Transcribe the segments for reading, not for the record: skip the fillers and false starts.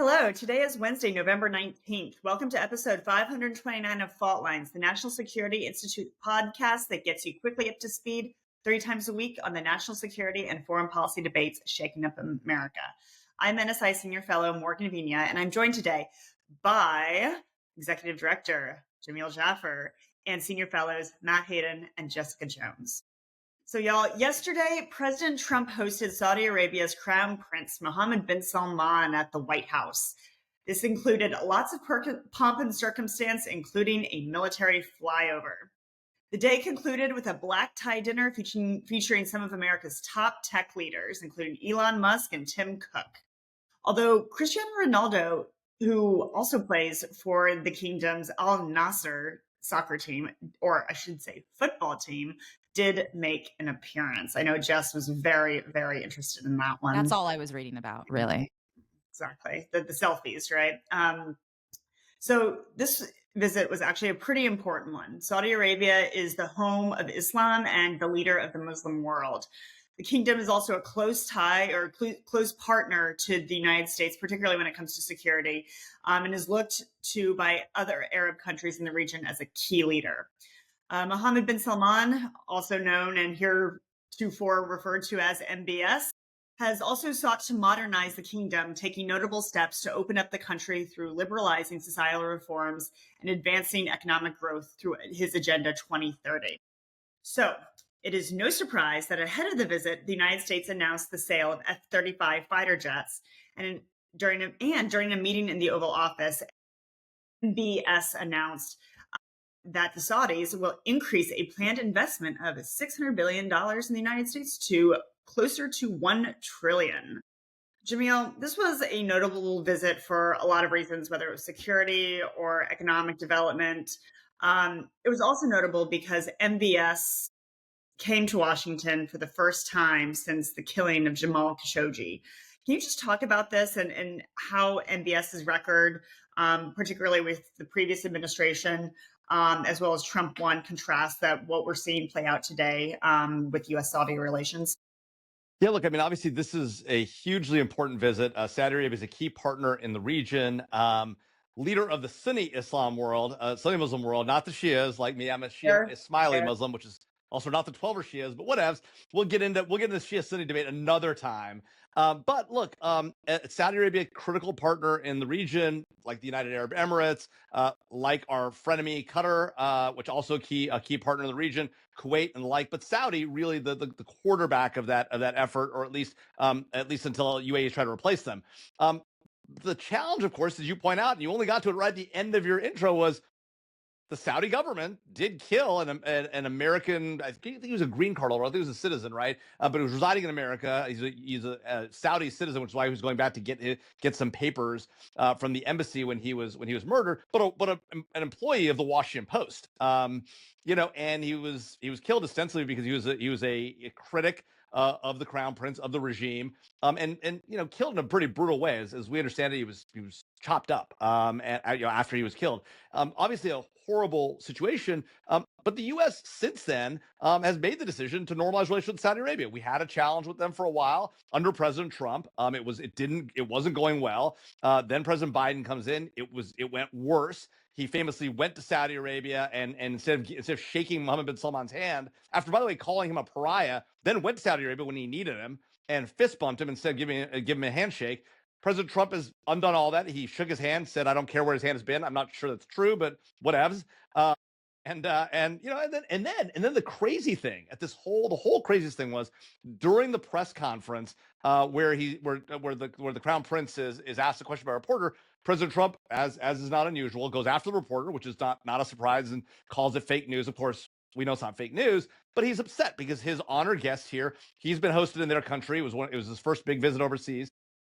Hello, today is Wednesday, November 19th. Welcome to episode 529 of Fault Lines, the National Security Institute podcast that gets you quickly up to speed 3 times a week on the national security and foreign policy debates shaking up America. I'm NSI Senior Fellow Morgan Vinia, and I'm joined today by Executive Director Jamil and Senior Fellows Matt Hayden and Jessica Jones. So, y'all, yesterday, President Trump hosted Saudi Arabia's Crown Prince, Mohammed bin Salman, at the White House. This included lots of pomp and circumstance, including a military flyover. The day concluded with a black tie dinner featuring some of America's top tech leaders, including Elon Musk and Tim Cook. Although Cristiano Ronaldo, who also plays for the kingdom's Al Nasser soccer team, or I should say football team, did make an appearance. I know Jess was very, very interested in that one. That's all I was reading about, really. Exactly. The selfies, right? So this visit was actually a pretty important one. Saudi Arabia is the home of Islam and the leader of the Muslim world. The kingdom is also a close tie or close partner to the United States, particularly when it comes to security, and is looked to by other Arab countries in the region as a key leader. Mohammed bin Salman, also known and heretofore referred to as MBS, has also sought to modernize the kingdom, taking notable steps to open up the country through liberalizing societal reforms and advancing economic growth through his Agenda 2030. So it is no surprise that ahead of the visit, the United States announced the sale of F-35 fighter jets, and during a meeting in the Oval Office, MBS announced that the Saudis will increase a planned investment of $600 billion in the United States to closer to $1 trillion. Jamil, this was a notable visit for a lot of reasons, whether it was security or economic development. It was also notable because MBS came to Washington for the first time since the killing of Jamal Khashoggi. Can you just talk about this and how MBS's record, particularly with the previous administration, as well as Trump 1, contrasts that what we're seeing play out today with U.S.-Saudi relations? Yeah, look, I mean, obviously, this is a hugely important visit. Saudi Arabia is a key partner in the region, leader of the Sunni Islam world, Sunni Muslim world, not the Shias like me. I'm a Shia Ismaili Muslim, which is also not the 12er Shias, but whatevs. We'll get into the Shia Sunni debate another time. But look, Saudi Arabia, critical partner in the region, like the United Arab Emirates, like our frenemy Qatar, which also a key partner in the region, Kuwait and the like. But Saudi, really the quarterback of that effort, or at least until UAE is trying to replace them. The challenge, of course, as you point out, and you only got to it right at the end of your intro, was the Saudi government did kill an American. I think he was a green card holder. I think he was a citizen, right? But he was residing in America. He's a Saudi citizen, which is why he was going back to get some papers from the embassy when he was murdered. But an employee of the Washington Post. And he was killed ostensibly because he was a critic of the crown prince, of the regime, and killed in a pretty brutal way. As we understand it, he was chopped up after he was killed. Obviously, a horrible situation. But the U.S. since then has made the decision to normalize relations with Saudi Arabia. We had a challenge with them for a while under President Trump. It wasn't going well. Then President Biden comes in. It went worse. He famously went to Saudi Arabia and instead of shaking Mohammed bin Salman's hand, after, by the way, calling him a pariah, then went to Saudi Arabia when he needed him and fist bumped him instead of giving him a handshake. President Trump has undone all that. He shook his hand, said, "I don't care where his hand has been." I'm not sure that's true, but whatevs. And then the crazy thing at the whole craziest thing was during the press conference where the crown prince is asked a question by a reporter. President Trump, as is not unusual, goes after the reporter, which is not a surprise, and calls it fake news. Of course, we know it's not fake news, but he's upset because his honored guest here, he's been hosted in their country. It was his first big visit overseas.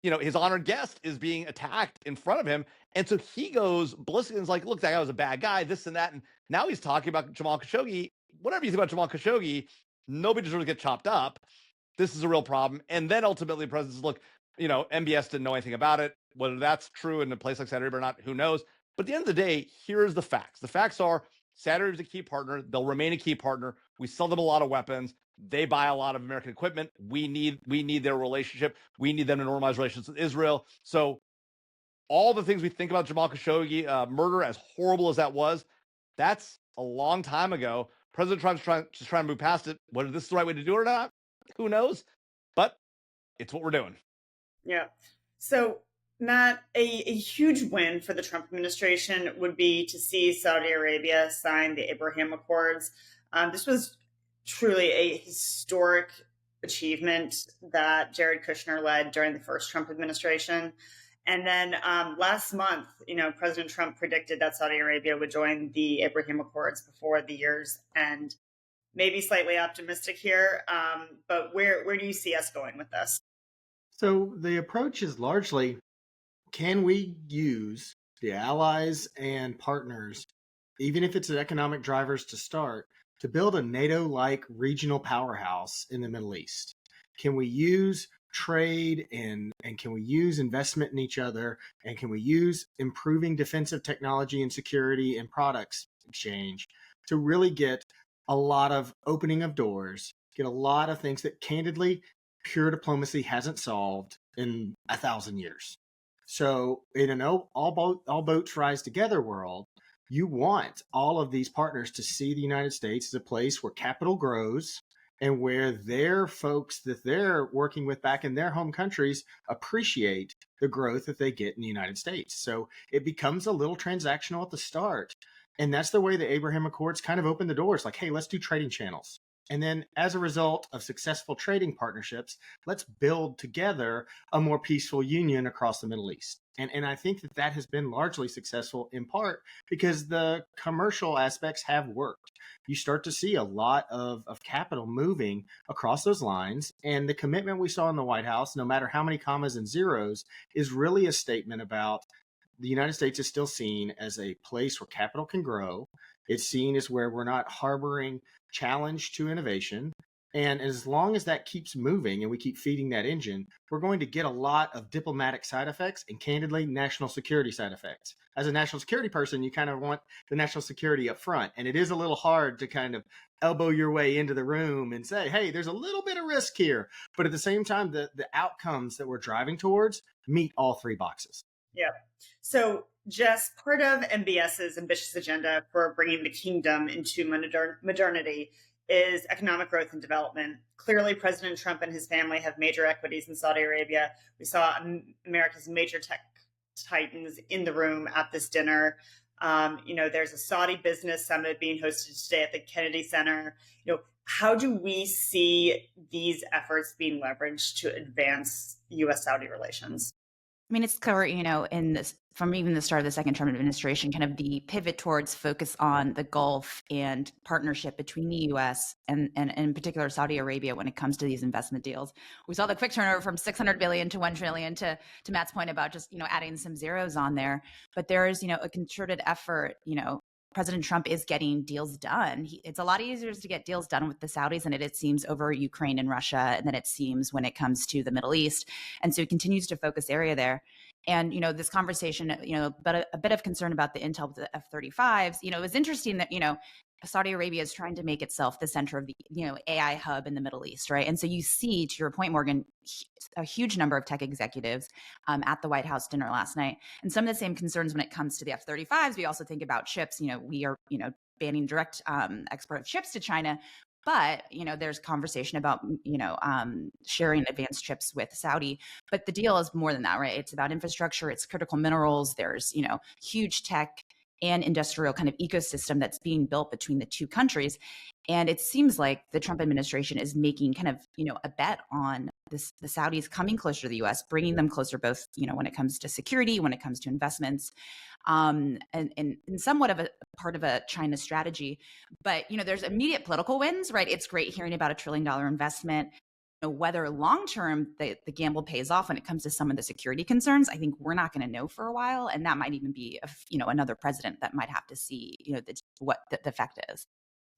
His honored guest is being attacked in front of him. And so he goes ballistic and is like, look, that guy was a bad guy, this and that. And now he's talking about Jamal Khashoggi. Whatever you think about Jamal Khashoggi, nobody deserves to get chopped up. This is a real problem. And then ultimately the president says, look, MBS didn't know anything about it. Whether that's true in a place like Saudi Arabia or not, who knows? But at the end of the day, here's the facts. The facts are Saudi Arabia is a key partner. They'll remain a key partner. We sell them a lot of weapons. They buy a lot of American equipment. We need their relationship. We need them to normalize relations with Israel. So all the things we think about Jamal Khashoggi murder, as horrible as that was, that's a long time ago. President Trump's just trying to move past it. Whether this is the right way to do it or not, who knows? But it's what we're doing. Yeah. So, Matt, a huge win for the Trump administration would be to see Saudi Arabia sign the Abraham Accords. This was truly a historic achievement that Jared Kushner led during the first Trump administration. And then last month, President Trump predicted that Saudi Arabia would join the Abraham Accords before the year's end. Maybe slightly optimistic here, but where do you see us going with this? So the approach is largely, can we use the allies and partners, even if it's economic drivers to start, to build a NATO-like regional powerhouse in the Middle East? Can we use trade and can we use investment in each other? And can we use improving defensive technology and security and products exchange to really get a lot of opening of doors, get a lot of things that candidly pure diplomacy hasn't solved in 1,000 years? So in an all boats rise together world, you want all of these partners to see the United States as a place where capital grows and where their folks that they're working with back in their home countries appreciate the growth that they get in the United States. So it becomes a little transactional at the start. And that's the way the Abraham Accords kind of opened the doors, like, hey, let's do trading channels. And then as a result of successful trading partnerships, let's build together a more peaceful union across the Middle East. And I think that has been largely successful in part because the commercial aspects have worked. You start to see a lot of capital moving across those lines. And the commitment we saw in the White House, no matter how many commas and zeros, is really a statement about the United States is still seen as a place where capital can grow. It's seen as where we're not harboring challenge to innovation. And as long as that keeps moving and we keep feeding that engine, we're going to get a lot of diplomatic side effects and candidly national security side effects. As a national security person, you kind of want the national security up front. And it is a little hard to kind of elbow your way into the room and say, hey, there's a little bit of risk here. But at the same time, the outcomes that we're driving towards meet all three boxes. Yeah. So, Jess, part of MBS's ambitious agenda for bringing the kingdom into modernity is economic growth and development. Clearly, President Trump and his family have major equities in Saudi Arabia. We saw America's major tech titans in the room at this dinner. There's a Saudi business summit being hosted today at the Kennedy Center. How do we see these efforts being leveraged to advance U.S.-Saudi relations? I mean, it's clear, in this, from even the start of the second Trump administration, kind of the pivot towards focus on the Gulf and partnership between the U.S. and in particular Saudi Arabia when it comes to these investment deals. We saw the quick turnover from $600 billion to $1 trillion to Matt's point about just, adding some zeros on there. But there is, a concerted effort, President Trump is getting deals done. It's a lot easier to get deals done with the Saudis than it seems over Ukraine and Russia, and then it seems when it comes to the Middle East. And so he continues to focus area there. And, this conversation, but a bit of concern about the intel of the F-35s, it was interesting that, Saudi Arabia is trying to make itself the center of the, AI hub in the Middle East, right? And so you see, to your point, Morgan, a huge number of tech executives at the White House dinner last night. And some of the same concerns when it comes to the F-35s. We also think about chips. We are, banning direct export of chips to China. But, there's conversation about, sharing advanced chips with Saudi. But the deal is more than that, right? It's about infrastructure. It's critical minerals. There's, huge tech and industrial kind of ecosystem that's being built between the two countries. And it seems like the Trump administration is making kind of, a bet on the Saudis coming closer to the U.S., bringing them closer, both, when it comes to security, when it comes to investments, and somewhat of a part of a China strategy. But, there's immediate political wins, right? It's great hearing about $1 trillion investment. Whether long-term the gamble pays off when it comes to some of the security concerns, I think we're not going to know for a while. And that might even be, another president that might have to see, what the effect is.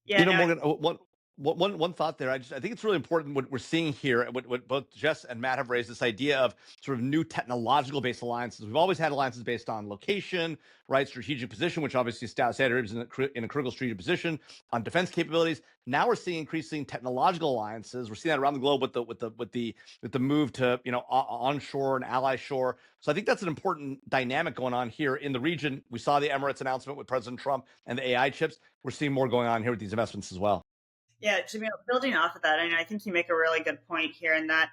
Yeah, Morgan, One thought there. I think it's really important what we're seeing here. What both Jess and Matt have raised, this idea of sort of new technological based alliances. We've always had alliances based on location, right, strategic position, which obviously Saudi Arabia is in a critical strategic position on defense capabilities. Now we're seeing increasing technological alliances. We're seeing that around the globe with the move to onshore and ally shore. So I think that's an important dynamic going on here in the region. We saw the Emirates announcement with President Trump and the AI chips. We're seeing more going on here with these investments as well. Yeah, Jamil, building off of that, and I think you make a really good point here in that,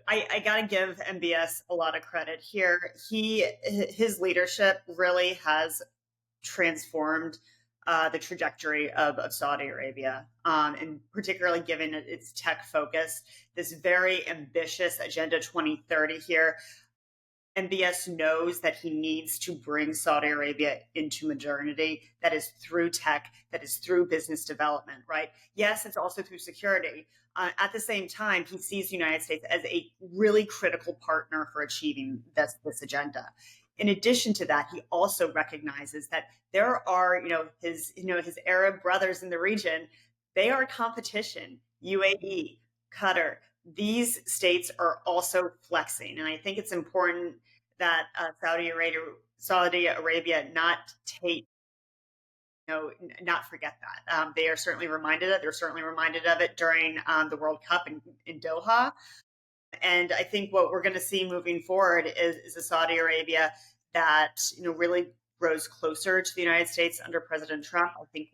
I got to give MBS a lot of credit here. His leadership really has transformed the trajectory of Saudi Arabia, and particularly given its tech focus, this very ambitious Agenda 2030 here. MBS knows that he needs to bring Saudi Arabia into modernity. That is through tech, that is through business development, right? Yes, it's also through security. At the same time, he sees the United States as a really critical partner for achieving this agenda. In addition to that, he also recognizes that there are, his Arab brothers in the region. They are competition. UAE, Qatar, these states are also flexing, and I think it's important that Saudi Arabia not take, not forget that. They are certainly reminded of it. They're certainly reminded of it during the World Cup in Doha. And I think what we're going to see moving forward is a Saudi Arabia that really grows closer to the United States under President Trump. I think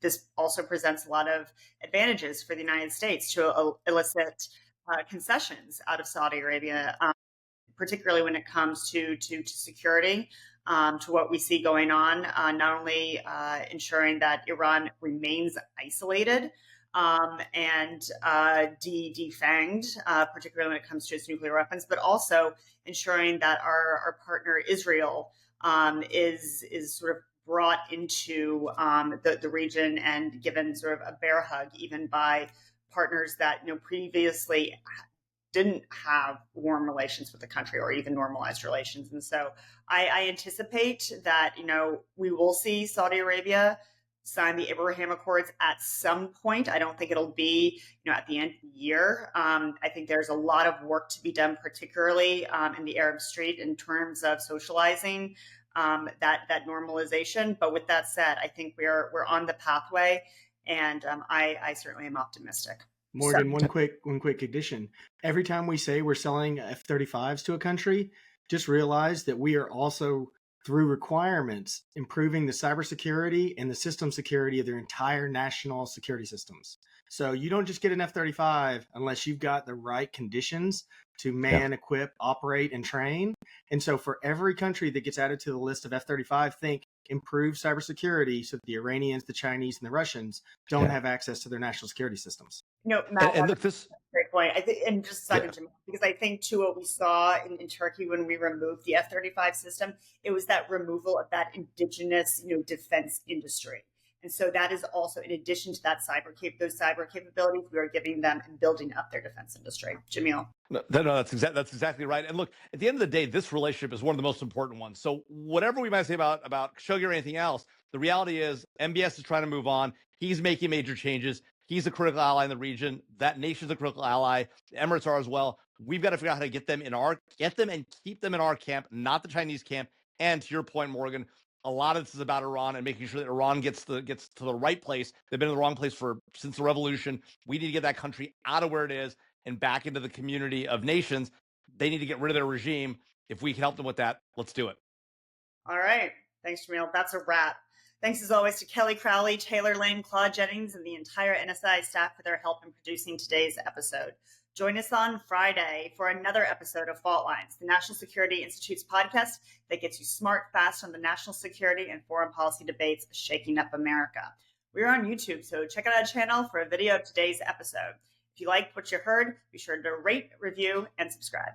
this also presents a lot of advantages for the United States to elicit concessions out of Saudi Arabia, particularly when it comes to security, to what we see going on, not only ensuring that Iran remains isolated and defanged, particularly when it comes to its nuclear weapons, but also ensuring that our partner Israel is sort of brought into the region and given sort of a bear hug, even by partners that previously didn't have warm relations with the country or even normalized relations. And so I anticipate that we will see Saudi Arabia sign the Abraham Accords at some point. I don't think it'll be at the end of the year. I think there's a lot of work to be done, particularly in the Arab Street, in terms of socializing that normalization. But with that said, I think we're on the pathway, and I certainly am optimistic. Morgan, one quick addition. Every time we say we're selling F-35s to a country, just realize that we are also, through requirements, improving the cybersecurity and the system security of their entire national security systems. So you don't just get an F-35 unless you've got the right conditions to man, equip, operate, and train. And so for every country that gets added to the list of F-35, think improve cybersecurity so that the Iranians, the Chinese, and the Russians don't have access to their national security systems. Matt, and look, this great point. I think, and just a second, Jamil, because I think too what we saw in Turkey when we removed the F-35 system, it was that removal of that indigenous, defense industry. And so that is also, in addition to that those cyber capabilities, we are giving them and building up their defense industry. Jamil. No, that's exactly right. And look, at the end of the day, this relationship is one of the most important ones. So whatever we might say about Khashoggi or anything else, the reality is MBS is trying to move on. He's making major changes. He's a critical ally in the region. That nation's a critical ally. The Emirates are as well. We've got to figure out how to get them and keep them in our camp, not the Chinese camp. And to your point, Morgan, a lot of this is about Iran and making sure that Iran gets to the right place. They've been in the wrong place since the revolution. We need to get that country out of where it is and back into the community of nations. They need to get rid of their regime. If we can help them with that, let's do it. All right. Thanks, Jamil. That's a wrap. Thanks as always to Kelly Crowley, Taylor Lane, Claude Jennings, and the entire NSI staff for their help in producing today's episode. Join us on Friday for another episode of Fault Lines, the National Security Institute's podcast that gets you smart, fast on the national security and foreign policy debates shaking up America. We're on YouTube, so check out our channel for a video of today's episode. If you liked what you heard, be sure to rate, review, and subscribe.